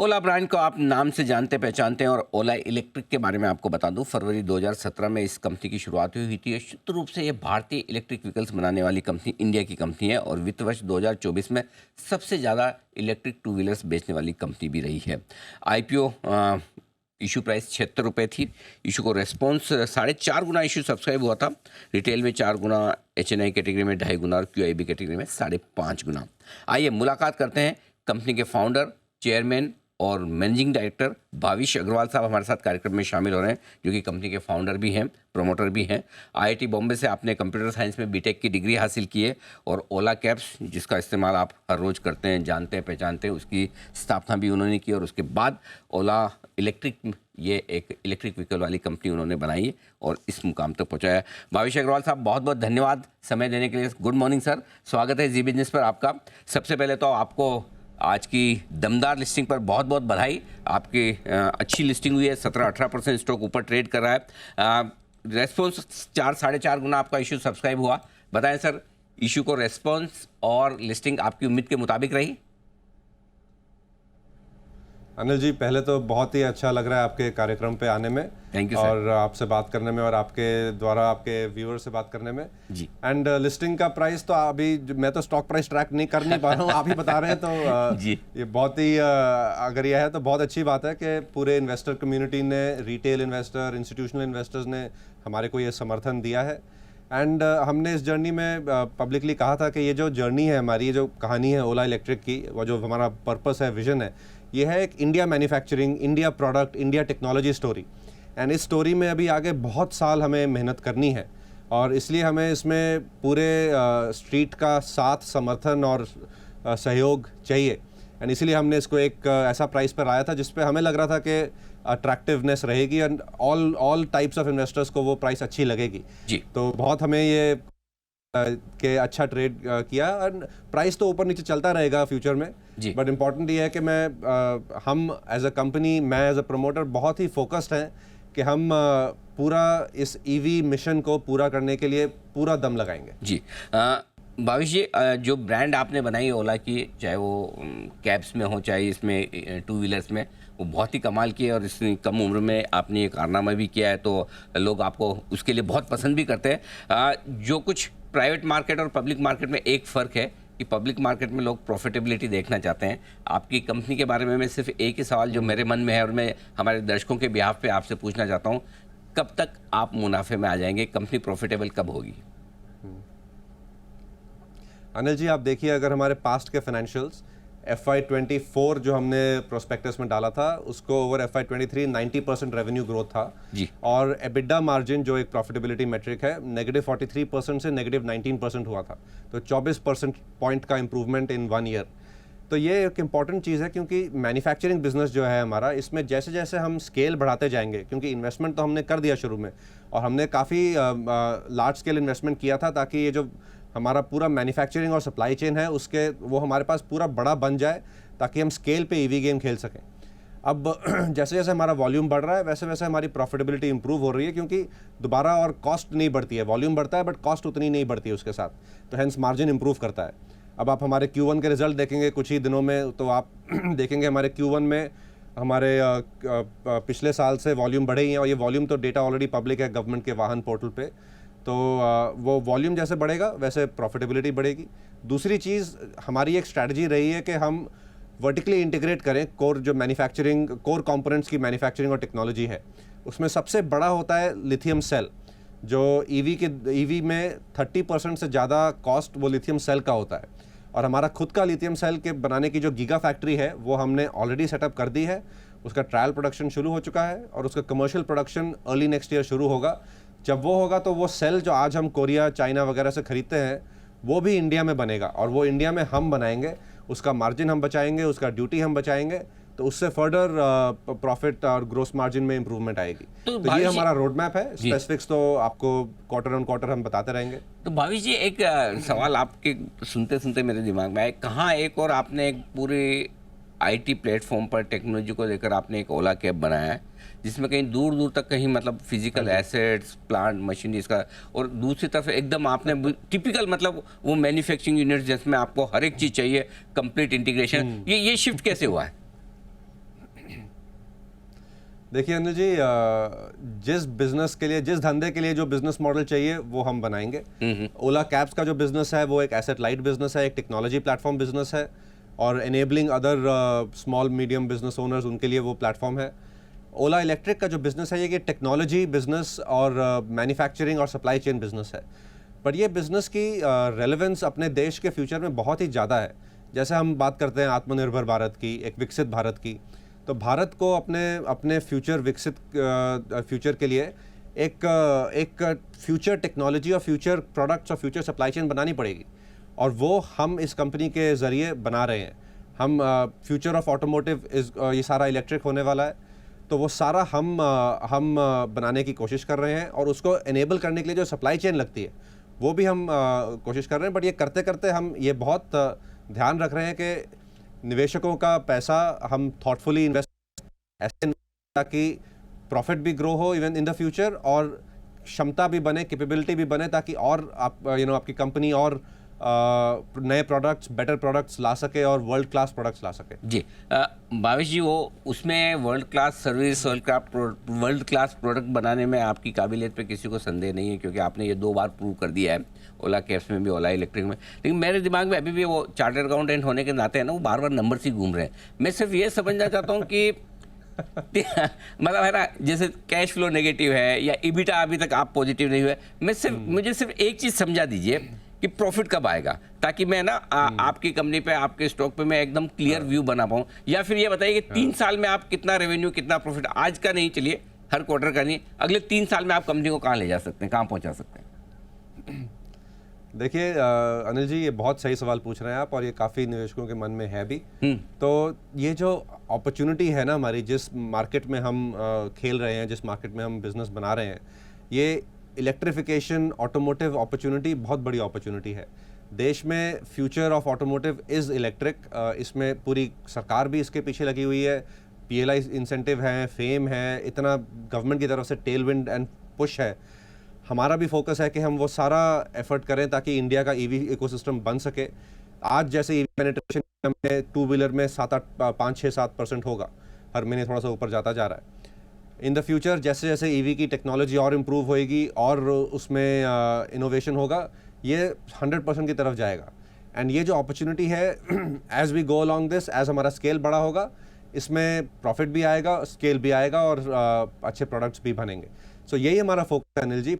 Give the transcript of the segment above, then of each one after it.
ओला brand को आप नाम से जानते पहचानते हैं और ओला इलेक्ट्रिक के बारे में आपको बता दूं, फरवरी 2017 में इस कंपनी की शुरुआत हुई थी। शुद्ध रूप से ये भारतीय इलेक्ट्रिक व्हीकल्स बनाने वाली कंपनी इंडिया की कंपनी है और वित्त वर्ष 2024 में सबसे ज़्यादा इलेक्ट्रिक टू व्हीलर्स बेचने वाली कंपनी भी रही है। आईपीओ इशू प्राइस 76 रुपये थी। इशू को रेस्पॉन्स 4.5 गुना इशू सब्सक्राइब हुआ था। रिटेल में 4 गुना, HNI कैटेगरी में 2.5 गुना और QIB कैटेगरी में 5.5 गुना। आइए मुलाकात करते हैं कंपनी के फाउंडर, चेयरमैन और मैनेजिंग डायरेक्टर भाविश अग्रवाल साहब हमारे साथ कार्यक्रम में शामिल हो रहे हैं, जो कि कंपनी के फाउंडर भी हैं, प्रमोटर भी हैं। IIT बॉम्बे से आपने कंप्यूटर साइंस में बीटेक की डिग्री हासिल की है और ओला कैब्स, जिसका इस्तेमाल आप हर रोज़ करते हैं, जानते हैं, पहचानते हैं, उसकी स्थापना भी उन्होंने की और उसके बाद ओला इलेक्ट्रिक, ये एक इलेक्ट्रिक व्हीकल वाली कंपनी उन्होंने बनाई है और इस मुकाम तक पहुँचाया। भाविश अग्रवाल साहब, बहुत बहुत धन्यवाद समय देने के लिए। गुड मॉर्निंग सर, स्वागत है जी बिजनेस पर आपका। सबसे पहले तो आपको आज की दमदार लिस्टिंग पर बहुत बहुत बधाई। आपकी अच्छी लिस्टिंग हुई है, 17-18% स्टॉक ऊपर ट्रेड कर रहा है। रेस्पॉन्स 4-4.5 गुना आपका इशू सब्सक्राइब हुआ। बताएं सर, इशू को रेस्पॉन्स और लिस्टिंग आपकी उम्मीद के मुताबिक रही? अनिल जी, पहले तो बहुत ही अच्छा लग रहा है आपके कार्यक्रम पे आने में। थैंक यू और सर। आपसे बात करने में और आपके द्वारा आपके व्यूअर से बात करने में जी। एंड लिस्टिंग का प्राइस तो अभी मैं तो स्टॉक प्राइस ट्रैक नहीं कर नहीं पा रहा हूँ, आप ही बता रहे हैं तो जी। ये बहुत ही अगर यह है तो बहुत अच्छी बात है कि पूरे इन्वेस्टर कम्युनिटी ने, रिटेल इन्वेस्टर, इंस्टीट्यूशनल इन्वेस्टर्स ने हमारे को ये समर्थन दिया है। एंड हमने इस जर्नी में पब्लिकली कहा था कि ये जो जर्नी है हमारी, ये जो कहानी है ओला इलेक्ट्रिक की, वो जो हमारा पर्पस है, विजन है, ये है एक India manufacturing, India product, India technology story. And इस स्टोरी में अभी आगे बहुत साल हमें मेहनत करनी है और इसलिए हमें इसमें पूरे स्ट्रीट का साथ, समर्थन और सहयोग चाहिए। एंड इसीलिए हमने इसको एक ऐसा प्राइस पर लाया था जिस पे हमें लग रहा था कि अट्रैक्टिवनेस रहेगी and all types of investors को वो प्राइस अच्छी लगेगी जी। तो बहुत हमें ये के अच्छा ट्रेड किया। एंड प्राइस तो ऊपर नीचे चलता रहेगा फ्यूचर में, बट इम्पॉर्टेंट ये है कि हम एज अ कंपनी, मैं एज अ प्रमोटर बहुत ही फोकस्ड हैं कि हम पूरा इस EV मिशन को पूरा करने के लिए पूरा दम लगाएंगे। जी। भाविश जी, जो ब्रांड आपने बनाई ओला की, चाहे वो कैब्स में हो चाहे इसमें टू व्हीलर्स में, वो बहुत ही कमाल की है और इतनी कम उम्र में आपने ये कारनामा भी किया है तो लोग आपको उसके लिए बहुत पसंद भी करते हैं। जो कुछ प्राइवेट मार्केट और पब्लिक मार्केट में एक फ़र्क है कि पब्लिक मार्केट में लोग प्रॉफिटेबिलिटी देखना चाहते हैं। आपकी कंपनी के बारे में मैं सिर्फ एक ही सवाल जो मेरे मन में है और मैं हमारे दर्शकों के बिहाफ पे आपसे पूछना चाहता हूँ, कब तक आप मुनाफे में आ जाएंगे? कंपनी प्रॉफिटेबल कब होगी? अनिल जी, आप देखिए, अगर हमारे पास्ट के फाइनेंशियल्स FY24 जो हमने प्रोस्पेक्टस में डाला था, उसको ओवर FY23 90% रेवेन्यू ग्रोथ था जी। और EBITDA मार्जिन जो एक प्रॉफिटेबिलिटी मेट्रिक है, -43% से -19% हुआ था, तो 24% पॉइंट का इंप्रूवमेंट इन 1 ईयर। तो ये एक इम्पॉर्टेंट चीज़ है क्योंकि मैन्युफैक्चरिंग बिजनेस जो है हमारा, इसमें जैसे जैसे हम स्केल बढ़ाते जाएंगे, क्योंकि इन्वेस्टमेंट तो हमने कर दिया शुरू में और हमने काफ़ी लार्ज स्केल इन्वेस्टमेंट किया था ताकि ये जो हमारा पूरा मैन्युफैक्चरिंग और सप्लाई चेन है उसके वो हमारे पास पूरा बड़ा बन जाए ताकि हम स्केल पे EV गेम खेल सकें। अब जैसे जैसे हमारा वॉल्यूम बढ़ रहा है वैसे वैसे हमारी प्रॉफिटेबिलिटी इंप्रूव हो रही है क्योंकि दोबारा और कॉस्ट नहीं बढ़ती है, वॉल्यूम बढ़ता है बट कॉस्ट उतनी नहीं बढ़ती है उसके साथ, तो हेंस मार्जिन इंप्रूव करता है। अब आप हमारे Q1 के रिजल्ट देखेंगे कुछ ही दिनों में तो आप देखेंगे हमारे Q1 में हमारे पिछले साल से वॉल्यूम बढ़े ही हैं और ये वॉल्यूम तो डेटा ऑलरेडी पब्लिक है गवर्नमेंट के वाहन पोर्टल पे। तो वो वॉल्यूम जैसे बढ़ेगा वैसे प्रॉफिटेबिलिटी बढ़ेगी। दूसरी चीज़ हमारी एक स्ट्रैटेजी रही है कि हम वर्टिकली इंटीग्रेट करें कोर जो मैन्युफैक्चरिंग, कोर कंपोनेंट्स की मैन्युफैक्चरिंग और टेक्नोलॉजी है। उसमें सबसे बड़ा होता है लिथियम सेल, जो EV में 30% से ज़्यादा कॉस्ट वो लिथियम सेल का होता है और हमारा खुद का लिथियम सेल के बनाने की जो गीगा फैक्ट्री है वो हमने ऑलरेडी सेटअप कर दी है। उसका ट्रायल प्रोडक्शन शुरू हो चुका है और उसका commercial production early next year शुरू होगा। जब वो होगा तो वो सेल जो आज हम कोरिया, चाइना वगैरह से खरीदते हैं वो भी इंडिया में बनेगा और वो इंडिया में हम बनाएंगे, उसका मार्जिन हम बचाएंगे, उसका ड्यूटी हम बचाएंगे, तो उससे फर्दर प्रॉफिट और ग्रोस मार्जिन में इंप्रूवमेंट आएगी। तो ये हमारा रोड मैप है। स्पेसिफिक्स तो आपको क्वार्टर ऑन क्वार्टर हम बताते रहेंगे। तो भाविश जी, एक सवाल आपके सुनते सुनते मेरे दिमाग में आया, कहाँ एक और आपने एक पूरे IT प्लेटफॉर्म पर टेक्नोलॉजी को लेकर आपने एक ओला कैब बनाया है जिसमें कहीं दूर दूर तक कहीं मतलब फिजिकल एसेट्स, प्लांट, मशीनरीज का, और दूसरी तरफ एकदम आपने टिपिकल मतलब वो मैन्युफैक्चरिंग यूनिट जिसमें आपको हर एक चीज़ चाहिए, कंप्लीट इंटीग्रेशन, ये शिफ्ट कैसे हुआ है? देखिए अनिल जी, जिस बिजनेस के लिए, जिस धंधे के लिए जो बिजनेस मॉडल चाहिए वो हम बनाएंगे। ओला कैब्स का जो बिजनेस है वो एक एसेट लाइट बिजनेस है, एक टेक्नोलॉजी प्लेटफॉर्म बिजनेस है, और enabling other small medium business owners, उनके लिए वो प्लेटफॉर्म है। ओला इलेक्ट्रिक का जो बिजनेस है ये टेक्नोलॉजी बिजनेस और मैन्युफैक्चरिंग और सप्लाई चेन बिजनेस है। पर ये बिजनेस की रेलेवेंस अपने देश के फ्यूचर में बहुत ही ज़्यादा है। जैसे हम बात करते हैं आत्मनिर्भर भारत की, एक विकसित भारत की, तो भारत को अपने अपने फ्यूचर विकसित फ्यूचर के लिए एक फ्यूचर टेक्नोलॉजी और फ्यूचर प्रोडक्ट्स और फ्यूचर सप्लाई चेन बनानी पड़ेगी, और वो हम इस कंपनी के ज़रिए बना रहे हैं। हम फ्यूचर ऑफ ऑटोमोटिव ये सारा इलेक्ट्रिक होने वाला है, तो वो सारा हम बनाने की कोशिश कर रहे हैं, और उसको एनेबल करने के लिए जो सप्लाई चेन लगती है वो भी हम कोशिश कर रहे हैं। बट ये करते करते हम ये बहुत ध्यान रख रहे हैं कि निवेशकों का पैसा हम थॉटफुली इन्वेस्ट ऐसे, ताकि प्रॉफिट भी ग्रो हो इवन इन द फ्यूचर, और क्षमता भी बने, कैपेबिलिटी भी बने, ताकि और आप आपकी कंपनी और नए प्रोडक्ट्स, बेटर प्रोडक्ट्स ला सके और वर्ल्ड क्लास प्रोडक्ट्स ला सके। जी भावेश जी, वो उसमें world class service, world class product बनाने में आपकी काबिलियत पे किसी को संदेह नहीं है, क्योंकि आपने ये 2 बार प्रूव कर दिया है, ओला कैब्स में भी, ओला इलेक्ट्रिक में। लेकिन मेरे दिमाग में अभी भी वो चार्टर्ड अकाउंटेंट होने के नाते है ना, वो बार बार नंबर ही घूम रहे हैं। मैं सिर्फ ये समझना चाहता हूँ कि मतलब है ना, जैसे कैश फ्लो नेगेटिव है या ईबिटा अभी तक आप पॉजिटिव नहीं हुए। मुझे सिर्फ एक चीज़ समझा दीजिए कि प्रॉफिट कब आएगा, ताकि मैं ना आपकी कंपनी पे, आपके स्टॉक पे मैं एकदम क्लियर व्यू बना पाऊँ। या फिर ये बताइए कि 3 साल में आप कितना रेवेन्यू, कितना प्रॉफिट, आज का नहीं, चलिए हर क्वार्टर का नहीं, अगले 3 साल में आप कंपनी को कहाँ ले जा सकते हैं, कहाँ पहुँचा सकते हैं? देखिए अनिल जी, ये बहुत सही सवाल पूछ रहे हैं आप, और ये काफ़ी निवेशकों के मन में है भी। तो ये जो अपॉर्चुनिटी है ना हमारी, जिस मार्केट में हम खेल रहे हैं, जिस मार्केट में हम बिजनेस बना रहे हैं, ये इलेक्ट्रिफिकेशन ऑटोमोटिव अपॉर्चुनिटी बहुत बड़ी अपॉर्चुनिटी है। देश में future of automotive is electric. इसमें पूरी सरकार भी इसके पीछे लगी हुई है, PLI इंसेंटिव है, फेम है, इतना गवर्नमेंट की तरफ से टेल विंड एंड पुश है। हमारा भी फोकस है कि हम वो सारा एफर्ट करें ताकि इंडिया का EV इकोसिस्टम बन सके। आज जैसे EV पेनिट्रेशन में 2 व्हीलर में 5-6-7% होगा, हर महीने थोड़ा सा ऊपर जाता जा रहा है। इन द फ्यूचर जैसे जैसे EV की टेक्नोलॉजी और इम्प्रूव होएगी और उसमें इनोवेशन होगा, ये 100% की तरफ जाएगा। एंड ये जो अपॉर्चुनिटी है, as we go along this, as हमारा स्केल बड़ा होगा, इसमें प्रॉफिट भी आएगा, स्केल भी आएगा, और अच्छे प्रोडक्ट्स भी बनेंगे। सो यही हमारा फोकस है अनिल जी,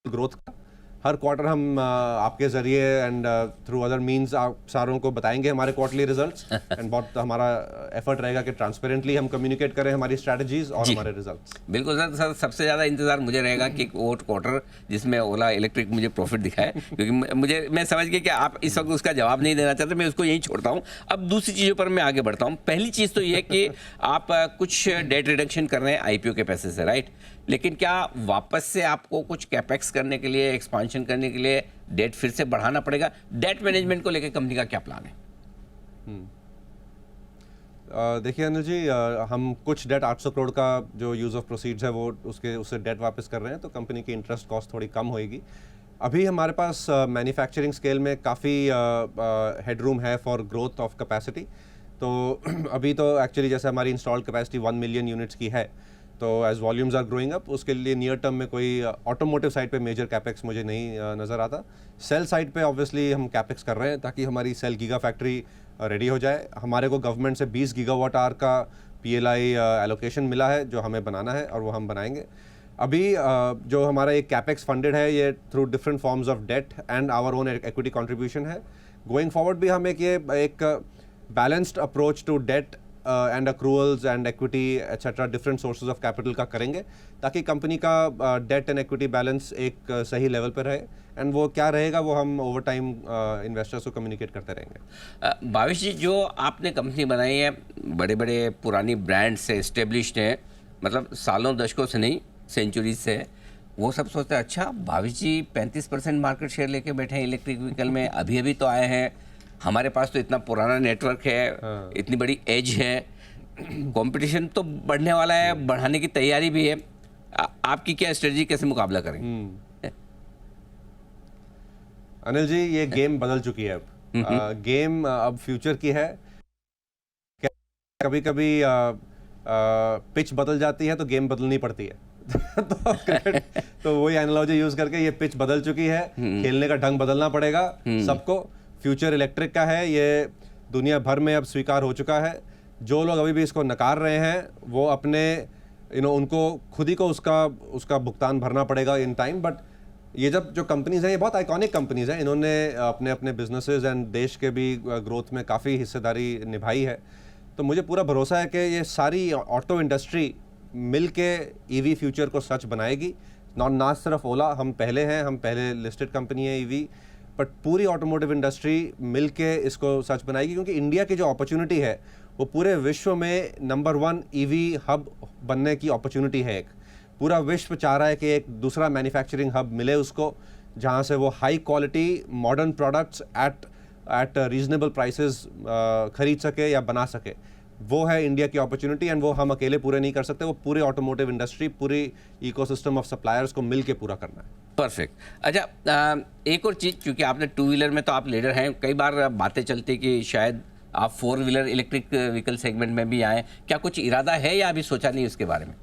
ग्रोथ का। हर क्वार्टर हम आपके जरिए एंड थ्रू अदर मींस आप सारों को बताएंगे हमारे क्वार्टरली रिजल्ट्स, एंड बहुत हमारा एफर्ट रहेगा कि ट्रांसपेरेंटली हम कम्युनिकेट करें हमारी स्ट्रैटेजीज और हमारे रिजल्ट्स। बिल्कुल सर, सबसे ज़्यादा इंतजार मुझे रहेगा कि वो क्वार्टर जिसमें ओला इलेक्ट्रिक मुझे प्रॉफिट दिखाए, क्योंकि मैं समझ गया कि आप इस वक्त उसका जवाब नहीं देना चाहते, मैं उसको यहीं छोड़ता हूँ। अब दूसरी चीज़ों पर मैं आगे बढ़ता हूँ। पहली चीज़ तो ये कि आप कुछ डेट रिडक्शन कर रहे हैं IPO के पैसे से, राइट? लेकिन क्या वापस से आपको कुछ कैपेक्स करने के लिए, एक्सपांशन करने के लिए डेट फिर से बढ़ाना पड़ेगा? डेट मैनेजमेंट को लेकर कंपनी का क्या प्लान है? देखिए अनिल जी, हम कुछ डेट 800 करोड़ का जो यूज़ ऑफ प्रोसीड्स है वो उससे डेट वापस कर रहे हैं, तो कंपनी की इंटरेस्ट कॉस्ट थोड़ी कम होएगी। अभी हमारे पास मैन्युफैक्चरिंग स्केल में काफ़ी हेडरूम है फॉर ग्रोथ ऑफ कैपेसिटी। तो अभी तो एक्चुअली जैसे हमारी इंस्टॉल्ड कैपेसिटी 1 मिलियन यूनिट्स की है, तो as volumes are growing up, उसके लिए नियर टर्म में कोई ऑटोमोटिव साइड पे मेजर कैपेक्स मुझे नहीं नज़र आता। सेल साइड पे ऑब्वियसली हम कैपेक्स कर रहे हैं ताकि हमारी सेल गीगा फैक्ट्री रेडी हो जाए। हमारे को गवर्नमेंट से 20 गीगावाट आवर का PLI एलोकेशन मिला है जो हमें बनाना है, और वो हम बनाएंगे। अभी जो हमारा एक कैपेक्स फंडेड है, ये through different forms of debt and our own equity contribution है। गोइंग फॉरवर्ड भी हम एक balanced approach to debt and accruals and equity etcetera, different sources of capital का करेंगे, ताकि कंपनी का डेट एंड एक्विटी बैलेंस एक सही लेवल पर रहे। एंड वो क्या रहेगा वो हम ओवर टाइम इन्वेस्टर्स को कम्युनिकेट करते रहेंगे। भावेश जी, जो आपने कंपनी बनाई है, बड़े बड़े पुरानी ब्रांड से एस्टेब्लिश्ड है, मतलब सालों दशकों से नहीं, सेंचुरीज से है, वो सब सोचते हैं अच्छा भावेश जी 35% मार्केट शेयर लेके बैठे हैं इलेक्ट्रिक व्हीकल में, अभी अभी तो आए हैं, हमारे पास तो इतना पुराना नेटवर्क है, इतनी बड़ी एज है, कंपटीशन तो बढ़ने वाला है, बढ़ाने की तैयारी भी है, आपकी क्या स्ट्रेटजी, कैसे मुकाबला करेंगे? अनिल जी, ये गेम बदल चुकी है अब। गेम अब फ्यूचर की है। कभी कभी पिच बदल जाती है तो गेम बदलनी पड़ती है। तो क्रिकेट तो वही एनालॉजी यूज करके ये पिच बदल चुकी है, खेलने का ढंग बदलना पड़ेगा सबको। फ्यूचर इलेक्ट्रिक का है, ये दुनिया भर में अब स्वीकार हो चुका है। जो लोग अभी भी इसको नकार रहे हैं वो अपने उनको खुद ही को उसका भुगतान भरना पड़ेगा इन टाइम। बट ये जो कंपनीज हैं ये बहुत आइकॉनिक कंपनीज हैं, इन्होंने अपने अपने बिजनेसेस एंड देश के भी ग्रोथ में काफ़ी हिस्सेदारी निभाई है। तो मुझे पूरा भरोसा है कि ये सारी ऑटो इंडस्ट्री मिल के ईवी फ्यूचर को सच बनाएगी। ना सिर्फ ओला, हम पहले लिस्टेड कंपनी है ईवी, बट पूरी ऑटोमोटिव इंडस्ट्री मिल के इसको सच बनाएगी, क्योंकि इंडिया की जो अपॉर्चुनिटी है वो पूरे विश्व में नंबर 1 ईवी हब बनने की अपॉर्चुनिटी है। एक पूरा विश्व चाह रहा है कि एक दूसरा मैन्युफैक्चरिंग हब मिले उसको, जहाँ से वो high quality modern products at reasonable prices खरीद सके या बना सके। वो है इंडिया की अपॉर्चुनिटी एंड वो हम अकेले पूरे नहीं कर सकते, वो पूरे ऑटोमोटिव इंडस्ट्री, पूरी इकोसिस्टम ऑफ सप्लायर्स को मिल के पूरा करना है। परफेक्ट। अच्छा, एक और चीज़, क्योंकि आपने 2 व्हीलर में तो आप लीडर हैं, कई बार बातें चलती कि शायद आप 4 व्हीलर इलेक्ट्रिक व्हीकल सेगमेंट में भी आए, क्या कुछ इरादा है या अभी सोचा नहीं उसके बारे में?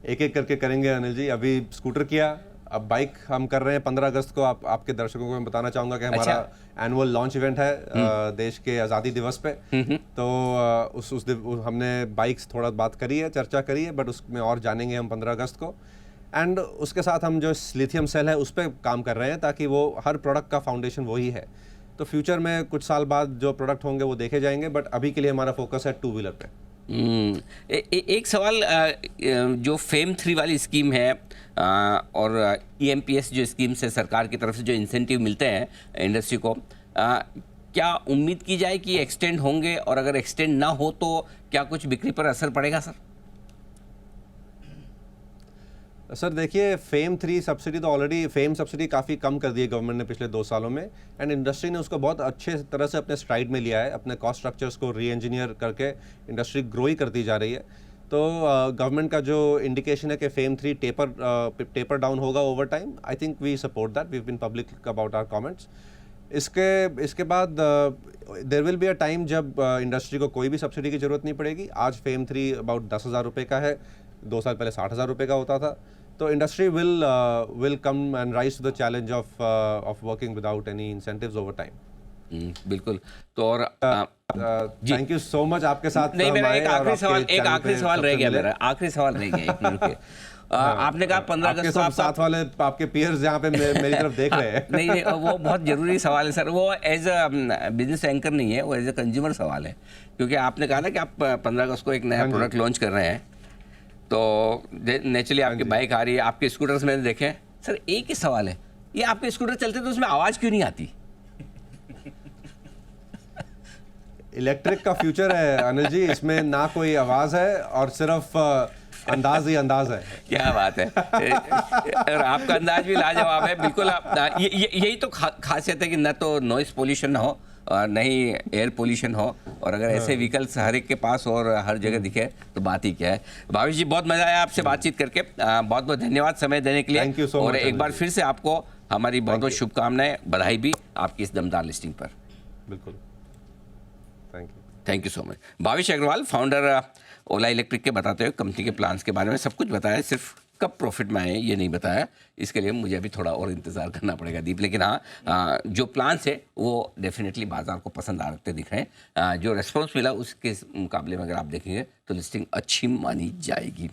एक एक करके करेंगे अनिल जी। अभी स्कूटर किया, अब बाइक हम कर रहे हैं। 15 अगस्त को आपके दर्शकों को मैं बताना चाहूँगा कि हमारा एनुअल लॉन्च इवेंट है देश के आज़ादी दिवस पे। तो हमने बाइक्स थोड़ा बात करी है, चर्चा करी है, बट उसमें और जानेंगे हम 15 अगस्त को। एंड उसके साथ हम जो लिथियम सेल है उस पर काम कर रहे हैं, ताकि वो हर प्रोडक्ट का फाउंडेशन वही है। तो फ्यूचर में कुछ साल बाद जो प्रोडक्ट होंगे वो देखे जाएंगे, बट अभी के लिए हमारा फोकस है 2 व्हीलर पे। एक सवाल, जो फेम 3 वाली स्कीम है और EMPS जो स्कीम से सरकार की तरफ से जो इंसेंटिव मिलते हैं इंडस्ट्री को, क्या उम्मीद की जाए कि एक्सटेंड होंगे, और अगर एक्सटेंड ना हो तो क्या कुछ बिक्री पर असर पड़ेगा सर? सर देखिए, फेम 3 सब्सिडी तो ऑलरेडी, फेम सब्सिडी काफ़ी कम कर दी है गवर्नमेंट ने पिछले 2 सालों में, एंड इंडस्ट्री ने उसको बहुत अच्छे तरह से अपने स्ट्राइड में लिया है। अपने कॉस्ट स्ट्रक्चर्स को री इंजीनियर करके इंडस्ट्री ग्रो ही करती जा रही है। तो गवर्नमेंट का जो इंडिकेशन है कि फेम 3 टेपर डाउन होगा over time, I think we support that, we have been public about our comments. इसके बाद there will be a time जब इंडस्ट्री को कोई भी सब्सिडी की जरूरत नहीं पड़ेगी। आज फेम 3 अबाउट 10,000 रुपये का है, 2 साल पहले 60,000 रुपये का होता था। तो industry will come and rise to the challenge of working without any incentives over time. बिल्कुल। तो और थैंक यू सो मच आपके साथ। नहीं, मेरा एक आखिरी सवाल रह गया, आखिरी सवाल रह गया, एक मिनट के। आपने कहा 15 अगस्त को आप साथ वाले आपके पीयर्स यहाँ पे मेरी तरफ देख रहे हैं। नहीं, वो बहुत जरूरी सवाल है सर। वो एज अ बिजनेस एंकर नहीं है, वो एज अ कंज्यूमर सवाल है। क्योंकि आपने कहा ना कि आप 15 अगस्त को एक नया प्रोडक्ट लॉन्च कर रहे हैं, तो नेचुरली आपकी बाइक आ रही है, आपके स्कूटर्स मैंने देखे। सर एक ही सवाल है, ये आपके स्कूटर चलते तो उसमें आवाज़ क्यों नहीं आती? इलेक्ट्रिक का फ्यूचर है अनिल जी, इसमें ना कोई आवाज़ है और सिर्फ अंदाज ही अंदाज है। क्या बात है। और आपका अंदाज भी लाजवाब है, बिल्कुल। आप यही तो खासियत है कि न तो नॉइस पोल्यूशन हो और न ही एयर पोल्यूशन हो, और अगर ऐसे व्हीकल्स हर एक के पास और हर जगह दिखे तो बात ही क्या है। भावेश जी, बहुत मजा आया आपसे बातचीत करके, बहुत बहुत धन्यवाद समय देने के लिए। Thank you so much. और एक बार फिर से आपको हमारी बहुत बहुत शुभकामनाएं, बधाई भी आपकी इस दमदार लिस्टिंग पर। बिल्कुल, thank you so much. Bhavesh Agarwal, founder Ola electric के, बताते हुए कंपनी के प्लान्स के बारे में सब कुछ बताया, सिर्फ कब प्रॉफिट में आए ये नहीं बताया। इसके लिए मुझे अभी थोड़ा और इंतज़ार करना पड़ेगा दीप, लेकिन हाँ, जो प्लान्स है वो डेफिनेटली बाजार को पसंद आते दिख रहे हैं। जो रेस्पॉन्स मिला उसके मुकाबले में अगर आप देखेंगे तो लिस्टिंग अच्छी मानी जाएगी।